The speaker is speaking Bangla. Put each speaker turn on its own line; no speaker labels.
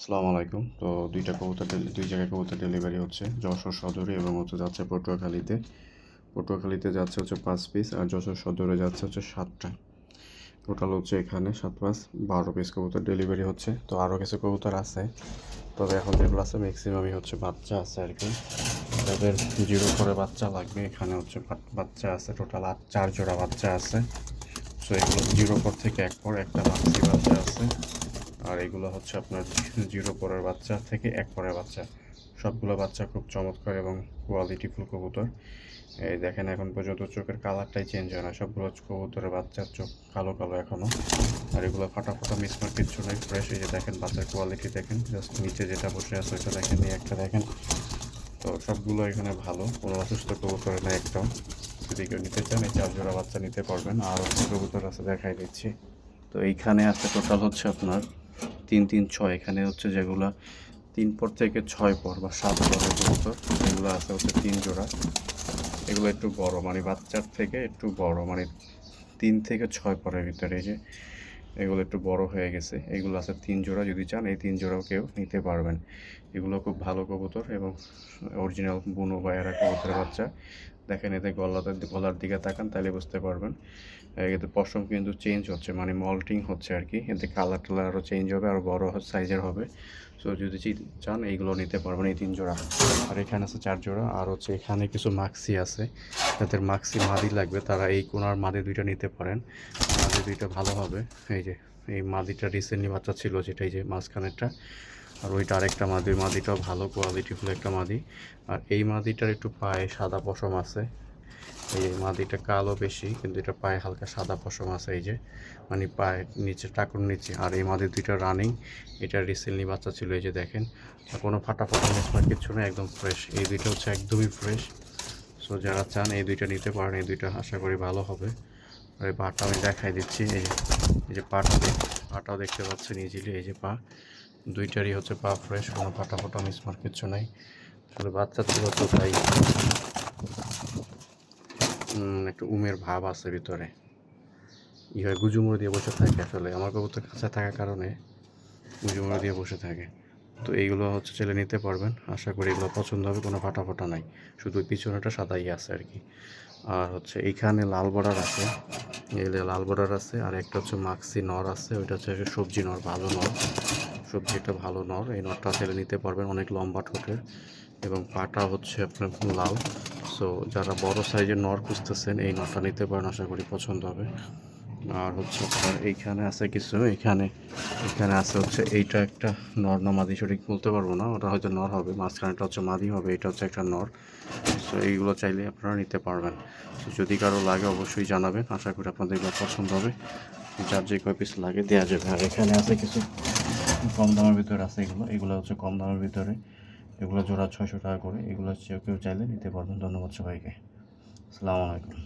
আসসালামু আলাইকুম। তো দুই জায়গায় কবুতর ডেলিভারি হচ্ছে, যশোর সদরে এবং যাচ্ছে পটুয়াখালীতে। পটুয়াখালীতে যাচ্ছে 5 পিস, আর যশোর সদরে যাচ্ছে 7টা। টোটাল হচ্ছে এখানে 7 পাঁচ 12 পিস কবুতর ডেলিভারি হচ্ছে। তো আরও কিছু কবুতর আছে, তবে এখন যেগুলো আছে ম্যাক্সিমামই হচ্ছে বাচ্চা আছে আর কি। যাদের 0 করে বাচ্চা লাগবে, এখানে হচ্ছে বাচ্চা আছে টোটাল 4 জোড়া বাচ্চা আছে। সো এগুলো 0 পর থেকে 1 পর একটা মাক্সি বাচ্চা আছে, আর এগুলো হচ্ছে আপনার 0 পরের বাচ্চা থেকে 1 পরের বাচ্চা। সবগুলো বাচ্চা খুব চমৎকার এবং কোয়ালিটিফুল কবুতর। এই দেখেন, এখন পর্যন্ত চোখের কালারটাই চেঞ্জ হয় না, সবগুলো কবুতরের বাচ্চার চোখ কালো কালো এখনও। আর এগুলো ফাটা ফাটা মিসমার্ক কিচ্ছু নেই, ফ্রেশ। এই যে দেখেন বাচ্চার কোয়ালিটি দেখেন, জাস্ট নিচে যেটা বসে আছে ওইটা দেখেন, এই একটা দেখেন। তো সবগুলো এখানে ভালো, কোনো অসুস্থ কবুতর না একটাও। যদি কেউ নিতে চান এই 4 জোড়া বাচ্চা নিতে পারবেন। আর হচ্ছে কবুতর আছে, দেখাই দিচ্ছি। তো এইখানে আছে টোটাল হচ্ছে আপনার 3 3 6। এখানে হচ্ছে যেগুলো 3 পর থেকে 6 পর বা 7 পরের কবুতর, এগুলো আছে হচ্ছে 3 জোড়া। এগুলো একটু বড়, মানে বাচ্চার থেকে একটু বড়, মানে 3 থেকে 6 পরের ভিতরে। এই যে এগুলো একটু বড় হয়ে গেছে, এগুলো আছে 3 জোড়া। যদি চান এই 3 জোড়াও কেউ নিতে পারবেন। এগুলো খুব ভালো কবুতর এবং অরিজিনাল বুনো বা এরা কবুতরের বাচ্চা। দেখেন এদের গলার দিকে তাকান, তাহলে বুঝতে পারবেন। এতে পশম কিন্তু চেঞ্জ হচ্ছে, মানে মল্টিং হচ্ছে আর কি। এতে কালার টালার আরও চেঞ্জ হবে, আরও বড় সাইজের হবে। সো যদি চান এইগুলো নিতে পারবেন, এই 3 জোড়া। আর এখানে আছে 4 জোড়া। আর হচ্ছে এখানে কিছু মাক্সি আছে, যাদের মাক্সি মাদি লাগবে তারা এই কোনার মাদি 2টা নিতে পারেন। মাদি 2টা ভালো হবে। এই যে এই মাদিটা রিসেন্টলি বাচ্চা ছিল, যেটা এই যে মাঝখানেরটা। আর ওইটা আরেকটা মাদিটাও ভালো কোয়ালিটিফুল একটা মাদি। আর এই মাদিটার একটু পায়ে সাদা পশম আছে। এই মাদিটা কালো বেশি, কিন্তু এটা পায়ে হালকা সাদা পশম আছে, এই যে মানে পায়ের নিচে, টাকুর নিচে। আর এই মাদি 2টা রানিং, এটা রিসেন্টলি বাচ্চা ছিল। এই যে দেখেন, কোনো ফাটা মিসমার্ক কিচ্ছু নেই, একদম ফ্রেশ। এই 2টা হচ্ছে একদমই ফ্রেশ। সো যারা চান এই 2টা নিতে পারেন, এই 2টা আশা করি ভালো হবে। আর এই পাটা আমি দেখাই দিচ্ছি। এই যে পাটাও দেখতে পাচ্ছেন ইজিলি। এই যে পা 2টারই হচ্ছে পা ফ্রেশ, কোনো ফাটা মিসমার্ক কিচ্ছু নেই। আসলে বাচ্চা ছিল তো তাই একটু উমের ভাব আছে ভিতরে, হয় গুজুমুড়ি দিয়ে বসে থাকে। আসলে আমার কবুতর কাছে থাকার কারণে গুজুমুড়ি দিয়ে বসে থাকে। তো এইগুলো হচ্ছে ছেলে নিতে পারবেন, আশা করি এগুলো পছন্দ হবে। কোনো ফাটা নাই, শুধু পিছনেটা সাদাই আছে আর কি। আর হচ্ছে এইখানে লাল বর্ডার আছে, লাল বর্ডার আছে। আর একটা হচ্ছে মাক্সি নর আছে, ওইটা হচ্ছে সবজি নর, ভালো নর। সবজিটা ভালো নর, এই নরটা ছেলে নিতে পারবেন, অনেক লম্বা ঠোঁটের এবং পাটা হচ্ছে আপনার লাল। সো যারা বড় সাইজের নর খুঁজতেছেন এই নরটা নিতে পারেন, আশা করি পছন্দ হবে। আর হচ্ছে আপনার এইখানে আছে কিছু, এখানে আছে হচ্ছে এইটা একটা নর না মাদি সঠিক বলতে পারবো না, ওটা হয়তো নর হবে, মাঝখানেটা হচ্ছে মাদি হবে, এটা হচ্ছে একটা নর। সো এইগুলো চাইলে আপনারা নিতে পারবেন। যদি কারো লাগে অবশ্যই জানাবেন, আশা করি আপনাদের এগুলো পছন্দ হবে। যার যে কয় পিস লাগে দেওয়া যাবে। আর এখানে আছে কিছু কম দামের ভিতরে আছে, এগুলো হচ্ছে কম দামের ভিতরে। এগুলো জোড়া 600 টাকা করে। এগুলো কেউ চাইলে নিতে পারবেন। ধন্যবাদ সবাইকে। আসসালামু আলাইকুম।